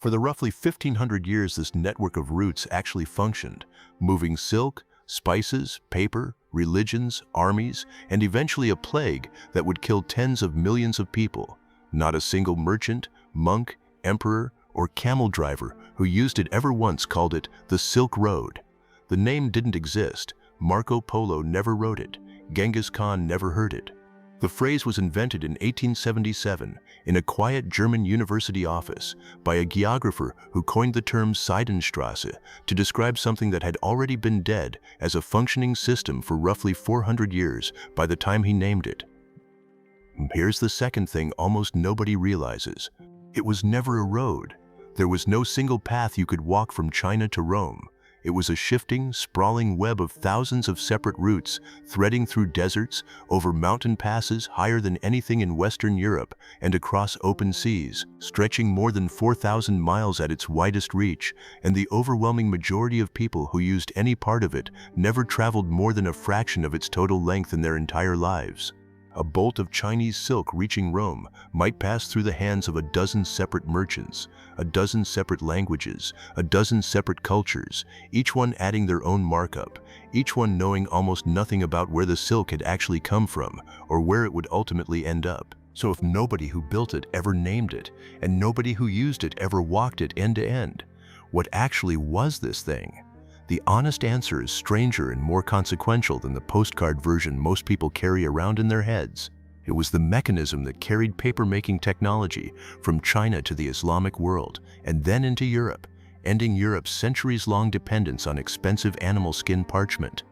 For the roughly 1,500 years this network of routes actually functioned, moving silk, spices, paper, religions, armies, and eventually a plague that would kill tens of millions of people. Not a single merchant, monk, emperor, or camel driver who used it ever once called it the Silk Road. The name didn't exist. Marco Polo never wrote it. Genghis Khan never heard it. The phrase was invented in 1877 in a quiet German university office by a geographer who coined the term Seidenstraße to describe something that had already been dead as a functioning system for roughly 400 years by the time he named it. Here's the second thing almost nobody realizes. It was never a road. There was no single path you could walk from China to Rome. It was a shifting, sprawling web of thousands of separate routes, threading through deserts, over mountain passes higher than anything in Western Europe, and across open seas, stretching more than 4,000 miles at its widest reach, and the overwhelming majority of people who used any part of it never traveled more than a fraction of its total length in their entire lives. A bolt of Chinese silk reaching Rome might pass through the hands of a dozen separate merchants, a dozen separate languages, a dozen separate cultures, each one adding their own markup, each one knowing almost nothing about where the silk had actually come from or where it would ultimately end up. So if nobody who built it ever named it, and nobody who used it ever walked it end to end, what actually was this thing? The honest answer is stranger and more consequential than the postcard version most people carry around in their heads. It was the mechanism that carried paper-making technology from China to the Islamic world and then into Europe, ending Europe's centuries-long dependence on expensive animal skin parchment.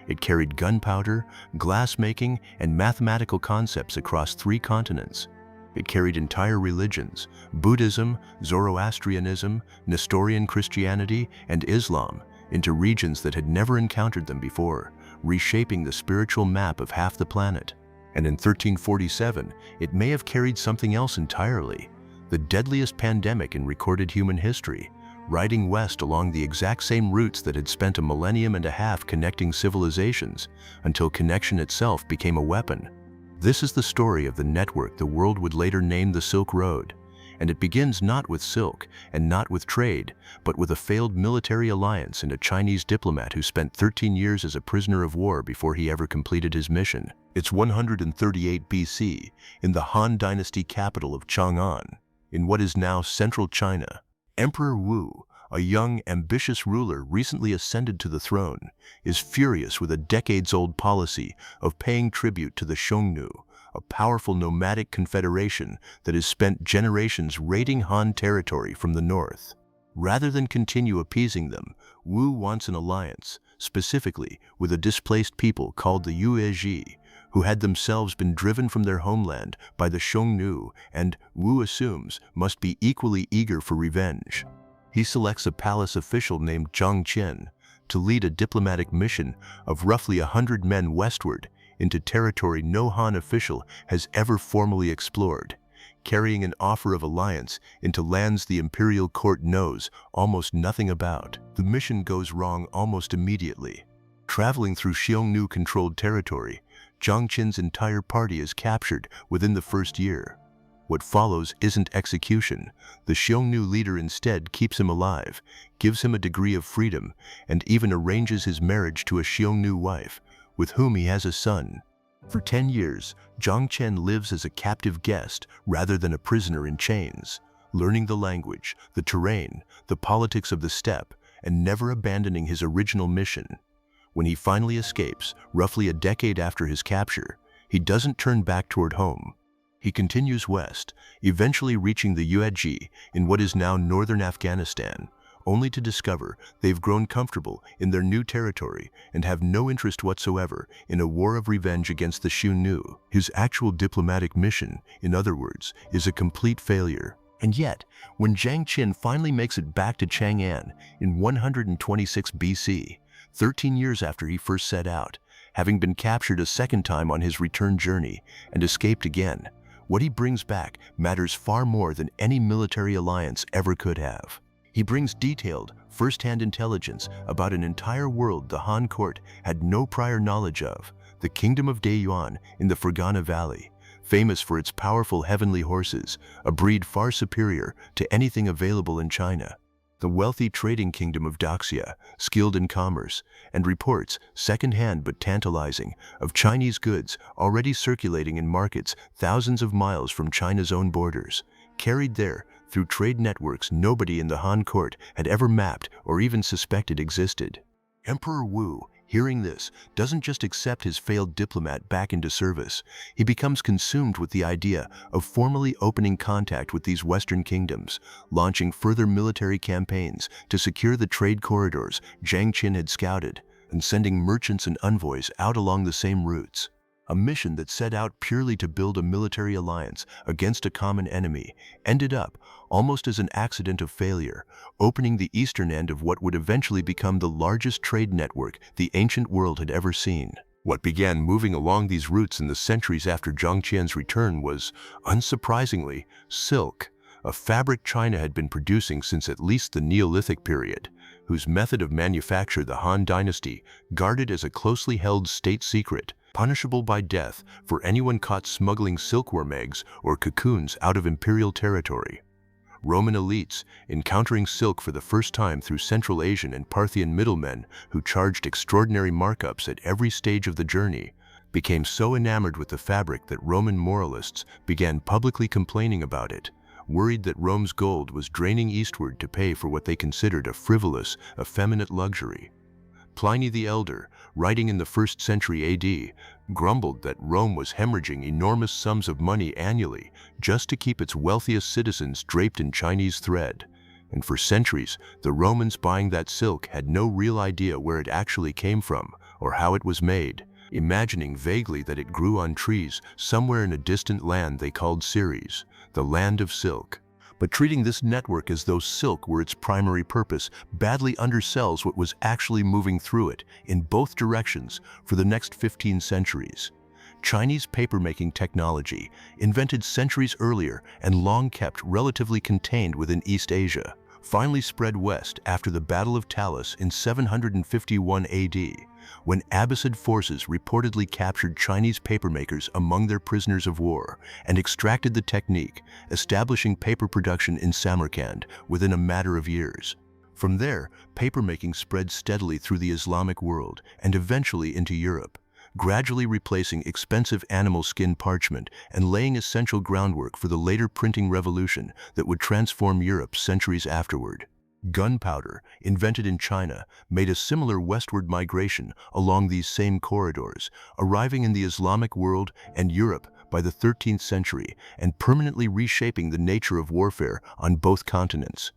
It carried gunpowder, glass-making, and mathematical concepts across 3 continents. It carried entire religions, Buddhism, Zoroastrianism, Nestorian Christianity, and Islam, into regions that had never encountered them before, reshaping the spiritual map of half the planet. And in 1347, it may have carried something else entirely, the deadliest pandemic in recorded human history, riding west along the exact same routes that had spent a millennium and a half connecting civilizations, until connection itself became a weapon. This is the story of the network the world would later name the Silk Road. And it begins not with silk and not with trade, but with a failed military alliance and a Chinese diplomat who spent 13 years as a prisoner of war before he ever completed his mission. It's 138 BC, in the Han Dynasty capital of Chang'an, in what is now central China. Emperor Wu, a young, ambitious ruler recently ascended to the throne, is furious with a decades-old policy of paying tribute to the Xiongnu, a powerful nomadic confederation that has spent generations raiding Han territory from the north. Rather than continue appeasing them, Wu wants an alliance, specifically with a displaced people called the Yuezhi, who had themselves been driven from their homeland by the Xiongnu and, Wu assumes, must be equally eager for revenge. He selects a palace official named Zhang Qian to lead a diplomatic mission of roughly 100 men westward into territory no Han official has ever formally explored, carrying an offer of alliance into lands the imperial court knows almost nothing about. The mission goes wrong almost immediately. Traveling through Xiongnu-controlled territory, Zhang Qian's entire party is captured within the first year. What follows isn't execution. The Xiongnu leader instead keeps him alive, gives him a degree of freedom, and even arranges his marriage to a Xiongnu wife, with whom he has a son. For 10 years, Zhang Qian lives as a captive guest rather than a prisoner in chains, learning the language, the terrain, the politics of the steppe, and never abandoning his original mission. When he finally escapes, roughly a decade after his capture, he doesn't turn back toward home. He continues west, eventually reaching the Yuezhi in what is now northern Afghanistan, only to discover they've grown comfortable in their new territory and have no interest whatsoever in a war of revenge against the Xiongnu. His actual diplomatic mission, in other words, is a complete failure. And yet, when Zhang Qian finally makes it back to Chang'an in 126 BC, 13 years after he first set out, having been captured a second time on his return journey and escaped again, what he brings back matters far more than any military alliance ever could have. He brings detailed, first-hand intelligence about an entire world the Han court had no prior knowledge of, the kingdom of Dayuan in the Fergana Valley, famous for its powerful heavenly horses, a breed far superior to anything available in China. The wealthy trading kingdom of Daxia, skilled in commerce, and reports, second-hand but tantalizing, of Chinese goods already circulating in markets thousands of miles from China's own borders, carried there through trade networks nobody in the Han court had ever mapped or even suspected existed. Emperor Wu, hearing this, doesn't just accept his failed diplomat back into service. He becomes consumed with the idea of formally opening contact with these Western kingdoms, launching further military campaigns to secure the trade corridors Jiang Qin had scouted, and sending merchants and envoys out along the same routes. A mission that set out purely to build a military alliance against a common enemy ended up, almost as an accident of failure, opening the eastern end of what would eventually become the largest trade network the ancient world had ever seen. What began moving along these routes in the centuries after Jiang Qian's return was, unsurprisingly, silk, a fabric China had been producing since at least the Neolithic period, whose method of manufacture the Han dynasty guarded as a closely held state secret, punishable by death for anyone caught smuggling silkworm eggs or cocoons out of imperial territory. Roman elites, encountering silk for the first time through Central Asian and Parthian middlemen who charged extraordinary markups at every stage of the journey, became so enamored with the fabric that Roman moralists began publicly complaining about it, worried that Rome's gold was draining eastward to pay for what they considered a frivolous, effeminate luxury. Pliny the Elder, writing in the 1st century AD, grumbled that Rome was hemorrhaging enormous sums of money annually just to keep its wealthiest citizens draped in Chinese thread. And for centuries, the Romans buying that silk had no real idea where it actually came from or how it was made, imagining vaguely that it grew on trees somewhere in a distant land they called Ceres, the land of silk. But treating this network as though silk were its primary purpose badly undersells what was actually moving through it in both directions for the next 15 centuries. Chinese papermaking technology, invented centuries earlier and long kept relatively contained within East Asia, finally spread west after the Battle of Talas in 751 AD, when Abbasid forces reportedly captured Chinese papermakers among their prisoners of war and extracted the technique, establishing paper production in Samarkand within a matter of years. From there, papermaking spread steadily through the Islamic world and eventually into Europe, gradually replacing expensive animal skin parchment and laying essential groundwork for the later printing revolution that would transform Europe centuries afterward. Gunpowder, invented in China, made a similar westward migration along these same corridors, arriving in the Islamic world and Europe by the 13th century and permanently reshaping the nature of warfare on both continents.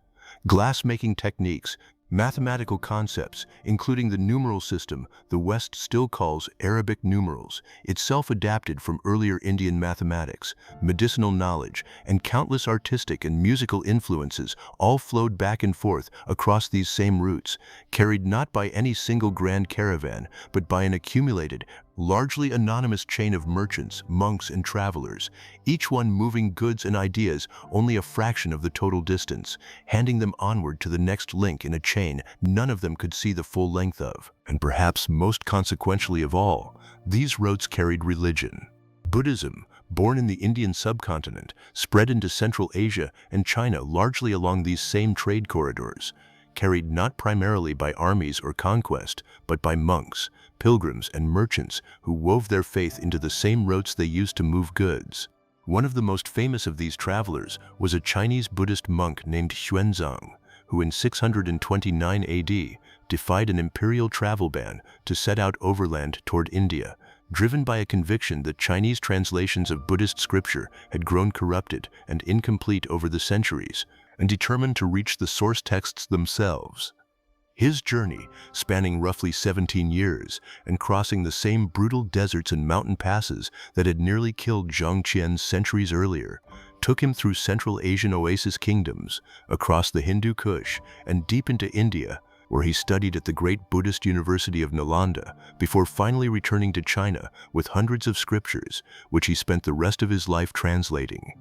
Glass-making techniques, mathematical concepts, including the numeral system the West still calls Arabic numerals, itself adapted from earlier Indian mathematics, medicinal knowledge, and countless artistic and musical influences all flowed back and forth across these same routes, carried not by any single grand caravan, but by an accumulated, largely anonymous chain of merchants, monks, and travelers, each one moving goods and ideas only a fraction of the total distance, handing them onward to the next link in a chain none of them could see the full length of. And perhaps most consequentially of all, these roads carried religion. Buddhism, born in the Indian subcontinent, spread into Central Asia and China largely along these same trade corridors, carried not primarily by armies or conquest, but by monks, pilgrims, and merchants who wove their faith into the same routes they used to move goods. One of the most famous of these travelers was a Chinese Buddhist monk named Xuanzang, who in 629 AD defied an imperial travel ban to set out overland toward India, driven by a conviction that Chinese translations of Buddhist scripture had grown corrupted and incomplete over the centuries, and determined to reach the source texts themselves. His journey, spanning roughly 17 years and crossing the same brutal deserts and mountain passes that had nearly killed Jiang Qian centuries earlier, took him through Central Asian oasis kingdoms, across the Hindu Kush, and deep into India, where he studied at the great Buddhist University of Nalanda before finally returning to China with hundreds of scriptures, which he spent the rest of his life translating.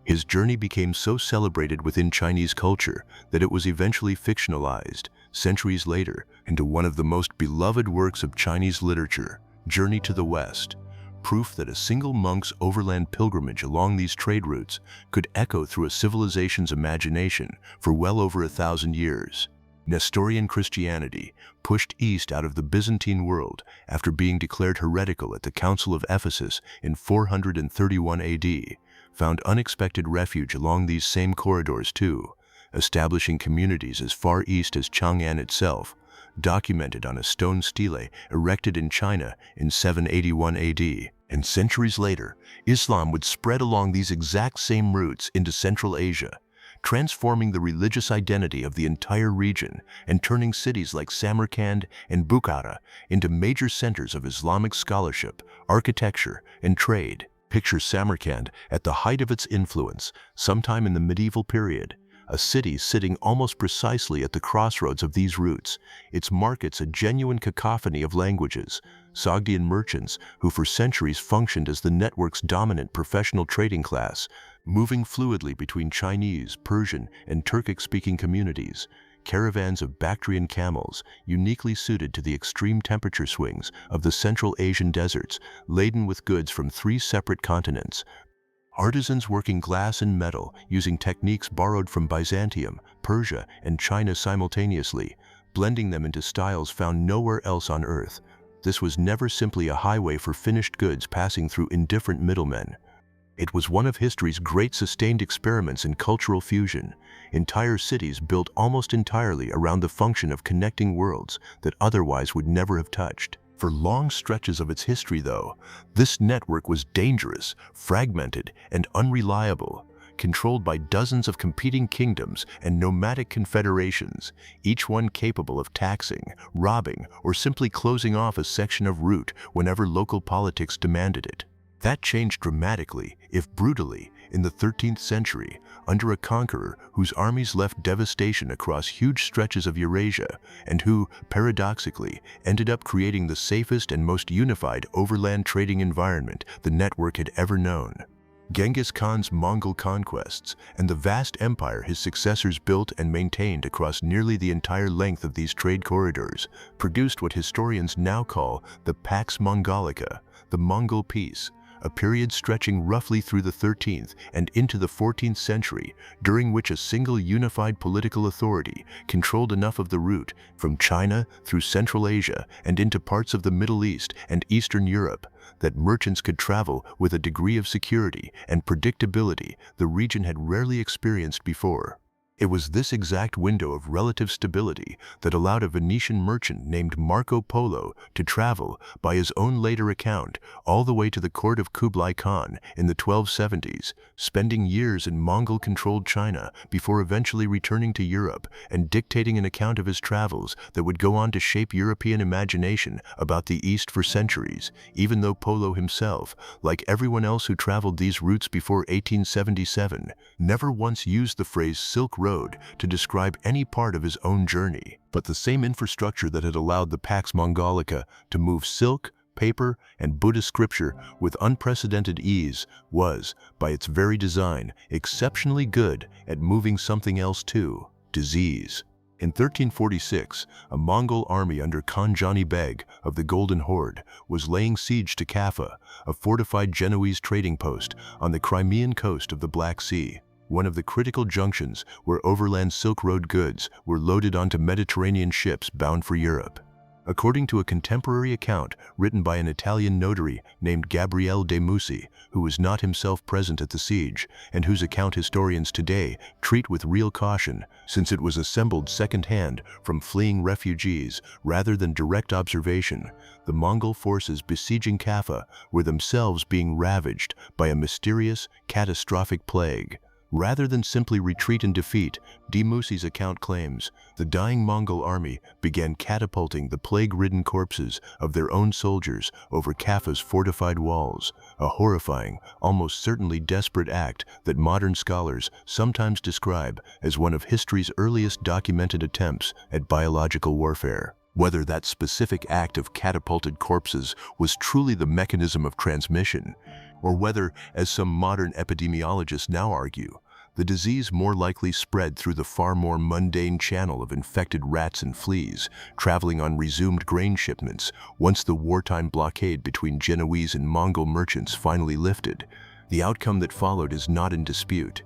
His journey became so celebrated within Chinese culture that it was eventually fictionalized, centuries later, into one of the most beloved works of Chinese literature, Journey to the West, proof that a single monk's overland pilgrimage along these trade routes could echo through a civilization's imagination for well over 1,000 years. Nestorian Christianity, pushed east out of the Byzantine world after being declared heretical at the Council of Ephesus in 431 AD, found unexpected refuge along these same corridors too, establishing communities as far east as Chang'an itself, documented on a stone stele erected in China in 781 AD. And centuries later, Islam would spread along these exact same routes into Central Asia, transforming the religious identity of the entire region and turning cities like Samarkand and Bukhara into major centers of Islamic scholarship, architecture, and trade. Picture Samarkand at the height of its influence, sometime in the medieval period, a city sitting almost precisely at the crossroads of these routes, its markets a genuine cacophony of languages, Sogdian merchants who for centuries functioned as the network's dominant professional trading class, moving fluidly between Chinese, Persian, and Turkic-speaking communities, caravans of Bactrian camels, uniquely suited to the extreme temperature swings of the Central Asian deserts, laden with goods from 3 separate continents, artisans working glass and metal using techniques borrowed from Byzantium, Persia, and China simultaneously, blending them into styles found nowhere else on Earth. This was never simply a highway for finished goods passing through indifferent middlemen. It was one of history's great sustained experiments in cultural fusion, entire cities built almost entirely around the function of connecting worlds that otherwise would never have touched. For long stretches of its history, though, this network was dangerous, fragmented, and unreliable, controlled by dozens of competing kingdoms and nomadic confederations, each one capable of taxing, robbing, or simply closing off a section of route whenever local politics demanded it. That changed dramatically, if brutally, in the 13th century, under a conqueror whose armies left devastation across huge stretches of Eurasia and who, paradoxically, ended up creating the safest and most unified overland trading environment the network had ever known. Genghis Khan's Mongol conquests and the vast empire his successors built and maintained across nearly the entire length of these trade corridors produced what historians now call the Pax Mongolica, the Mongol Peace, a period stretching roughly through the 13th and into the 14th century, during which a single unified political authority controlled enough of the route from China through Central Asia and into parts of the Middle East and Eastern Europe that merchants could travel with a degree of security and predictability the region had rarely experienced before. It was this exact window of relative stability that allowed a Venetian merchant named Marco Polo to travel, by his own later account, all the way to the court of Kublai Khan in the 1270s, spending years in Mongol-controlled China before eventually returning to Europe and dictating an account of his travels that would go on to shape European imagination about the East for centuries, even though Polo himself, like everyone else who traveled these routes before 1877, never once used the phrase Silk Road to describe any part of his own journey. But the same infrastructure that had allowed the Pax Mongolica to move silk, paper, and Buddhist scripture with unprecedented ease was, by its very design, exceptionally good at moving something else too: disease. In 1346, a Mongol army under Khan Jani Beg of the Golden Horde was laying siege to Kaffa, a fortified Genoese trading post on the Crimean coast of the Black Sea, one of the critical junctions where overland Silk Road goods were loaded onto Mediterranean ships bound for Europe. According to a contemporary account written by an Italian notary named Gabriele de Musi, who was not himself present at the siege, and whose account historians today treat with real caution, since it was assembled second-hand from fleeing refugees rather than direct observation, the Mongol forces besieging Kaffa were themselves being ravaged by a mysterious, catastrophic plague. Rather than simply retreat and defeat, de Musi's account claims, the dying Mongol army began catapulting the plague-ridden corpses of their own soldiers over Kaffa's fortified walls, a horrifying, almost certainly desperate act that modern scholars sometimes describe as one of history's earliest documented attempts at biological warfare. Whether that specific act of catapulted corpses was truly the mechanism of transmission, or whether, as some modern epidemiologists now argue, the disease more likely spread through the far more mundane channel of infected rats and fleas, traveling on resumed grain shipments once the wartime blockade between Genoese and Mongol merchants finally lifted. The outcome that followed is not in dispute.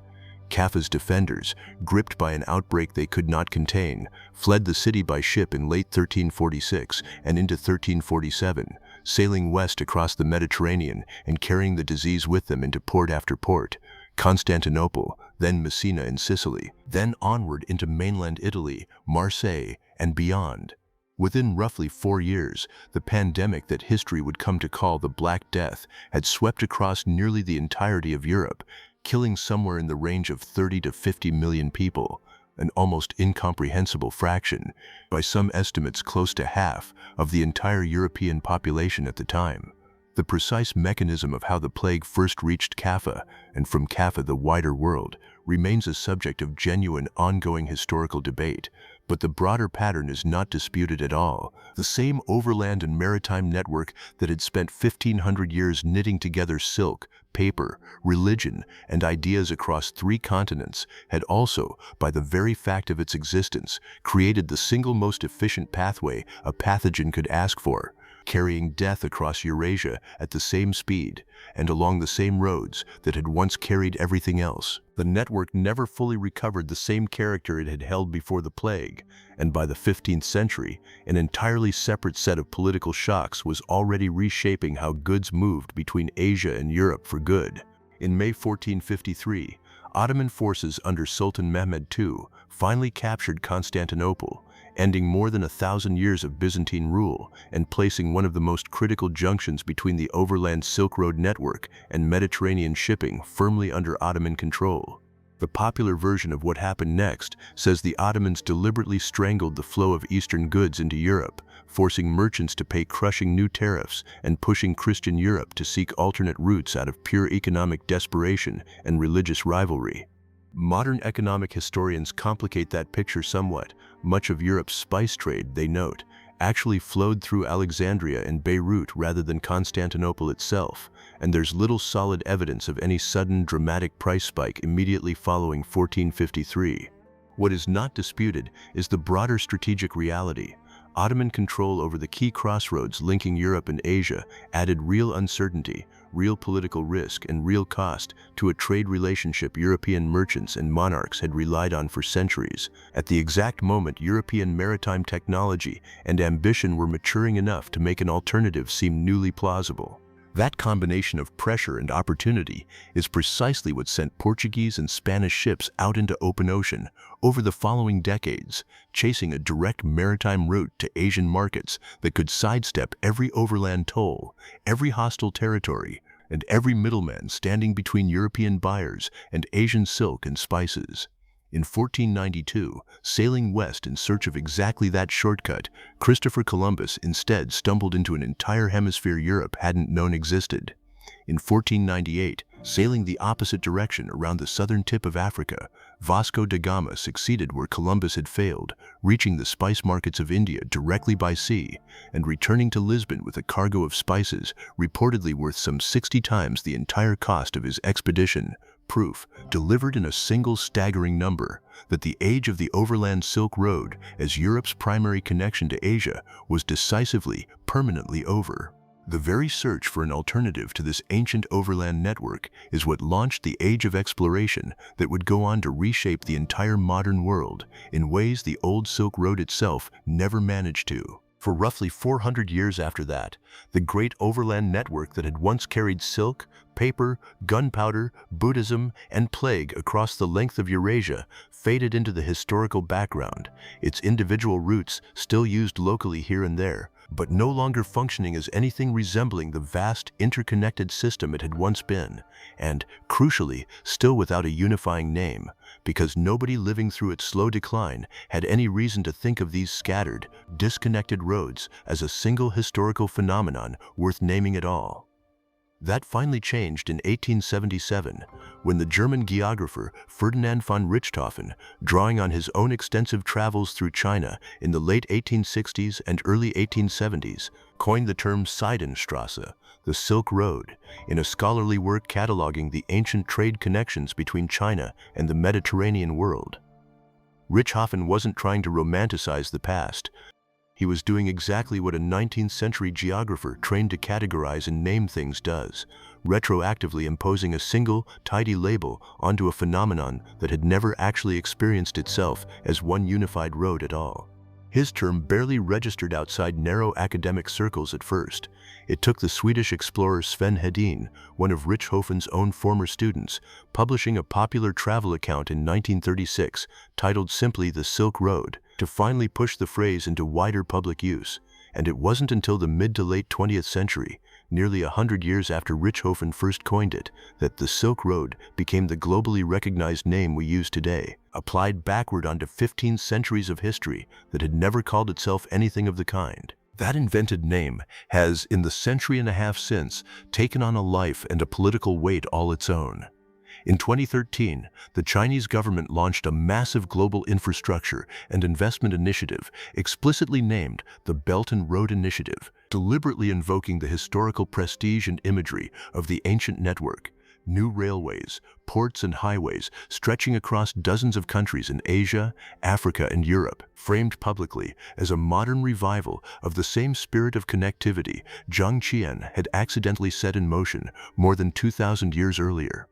Kaffa's defenders, gripped by an outbreak they could not contain, fled the city by ship in late 1346 and into 1347, sailing west across the Mediterranean and carrying the disease with them into port after port. Constantinople, then Messina in Sicily, then onward into mainland Italy, Marseille, and beyond. Within roughly 4 years, the pandemic that history would come to call the Black Death had swept across nearly the entirety of Europe, killing somewhere in the range of 30 to 50 million people, an almost incomprehensible fraction, by some estimates close to half of the entire European population at the time. The precise mechanism of how the plague first reached Kaffa, and from Kaffa the wider world, remains a subject of genuine ongoing historical debate, but the broader pattern is not disputed at all. The same overland and maritime network that had spent 1,500 years knitting together silk, paper, religion, and ideas across 3 continents had also, by the very fact of its existence, created the single most efficient pathway a pathogen could ask for, carrying death across Eurasia at the same speed and along the same roads that had once carried everything else. The network never fully recovered the same character it had held before the plague, and by the 15th century, an entirely separate set of political shocks was already reshaping how goods moved between Asia and Europe for good. In May 1453, Ottoman forces under Sultan Mehmed II finally captured Constantinople, ending more than 1,000 years of Byzantine rule and placing one of the most critical junctions between the overland Silk Road network and Mediterranean shipping firmly under Ottoman control. The popular version of what happened next says the Ottomans deliberately strangled the flow of Eastern goods into Europe, forcing merchants to pay crushing new tariffs and pushing Christian Europe to seek alternate routes out of pure economic desperation and religious rivalry. Modern economic historians complicate that picture somewhat. Much of Europe's spice trade, they note, actually flowed through Alexandria and Beirut rather than Constantinople itself, and there's little solid evidence of any sudden dramatic price spike immediately following 1453. What is not disputed is the broader strategic reality. Ottoman control over the key crossroads linking Europe and Asia added real uncertainty, real political risk, and real cost to a trade relationship European merchants and monarchs had relied on for centuries. At the exact moment European maritime technology and ambition were maturing enough to make an alternative seem newly plausible. That combination of pressure and opportunity is precisely what sent Portuguese and Spanish ships out into open ocean over the following decades, chasing a direct maritime route to Asian markets that could sidestep every overland toll, every hostile territory, and every middleman standing between European buyers and Asian silk and spices. In 1492, sailing west in search of exactly that shortcut, Christopher Columbus instead stumbled into an entire hemisphere Europe hadn't known existed. In 1498, sailing the opposite direction around the southern tip of Africa, Vasco da Gama succeeded where Columbus had failed, reaching the spice markets of India directly by sea and returning to Lisbon with a cargo of spices reportedly worth some 60 times the entire cost of his expedition. Proof, delivered in a single staggering number, that the age of the overland Silk Road as Europe's primary connection to Asia was decisively, permanently over. The very search for an alternative to this ancient overland network is what launched the age of exploration that would go on to reshape the entire modern world in ways the old Silk Road itself never managed to. For roughly 400 years after that, the great overland network that had once carried silk, paper, gunpowder, Buddhism, and plague across the length of Eurasia faded into the historical background, its individual routes still used locally here and there, but no longer functioning as anything resembling the vast, interconnected system it had once been, and, crucially, still without a unifying name, because nobody living through its slow decline had any reason to think of these scattered, disconnected roads as a single historical phenomenon worth naming at all. That finally changed in 1877, when the German geographer Ferdinand von Richthofen, drawing on his own extensive travels through China in the late 1860s and early 1870s, coined the term Seidenstraße, the Silk Road, in a scholarly work cataloging the ancient trade connections between China and the Mediterranean world. Richthofen wasn't trying to romanticize the past. He was doing exactly what a 19th century geographer trained to categorize and name things does, retroactively imposing a single, tidy label onto a phenomenon that had never actually experienced itself as one unified road at all. His term barely registered outside narrow academic circles at first. It took the Swedish explorer Sven Hedin, one of Richthofen's own former students, publishing a popular travel account in 1936 titled simply The Silk Road, to finally push the phrase into wider public use. And it wasn't until the mid to late 20th century, nearly 100 years after Richthofen first coined it, that the Silk Road became the globally recognized name we use today, applied backward onto 15 centuries of history that had never called itself anything of the kind. That invented name has, in the century and a half since, taken on a life and a political weight all its own. In 2013, the Chinese government launched a massive global infrastructure and investment initiative explicitly named the Belt and Road Initiative, deliberately invoking the historical prestige and imagery of the ancient network. New railways, ports and highways stretching across dozens of countries in Asia, Africa and Europe, framed publicly as a modern revival of the same spirit of connectivity Zhang Qian had accidentally set in motion more than 2,000 years earlier.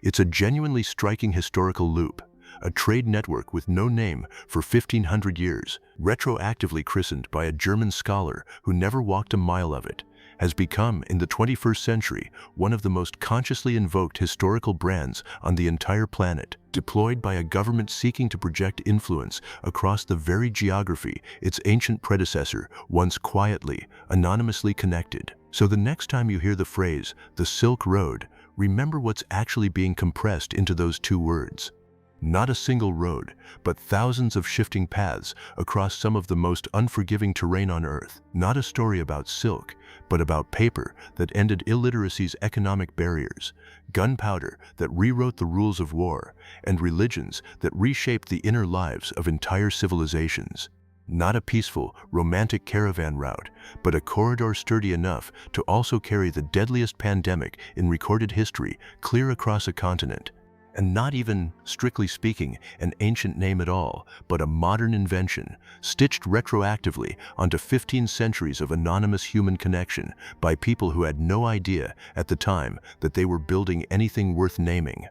It's a genuinely striking historical loop, a trade network with no name for 1,500 years, retroactively christened by a German scholar who never walked a mile of it, has become, in the 21st century, one of the most consciously invoked historical brands on the entire planet, deployed by a government seeking to project influence across the very geography its ancient predecessor once quietly, anonymously connected. So the next time you hear the phrase, the Silk Road, remember what's actually being compressed into those two words. Not a single road, but thousands of shifting paths across some of the most unforgiving terrain on Earth. Not a story about silk, but about paper that ended illiteracy's economic barriers, gunpowder that rewrote the rules of war, and religions that reshaped the inner lives of entire civilizations. Not a peaceful, romantic caravan route, but a corridor sturdy enough to also carry the deadliest pandemic in recorded history clear across a continent. And not even, strictly speaking, an ancient name at all, but a modern invention, stitched retroactively onto 15 centuries of anonymous human connection by people who had no idea at the time that they were building anything worth naming.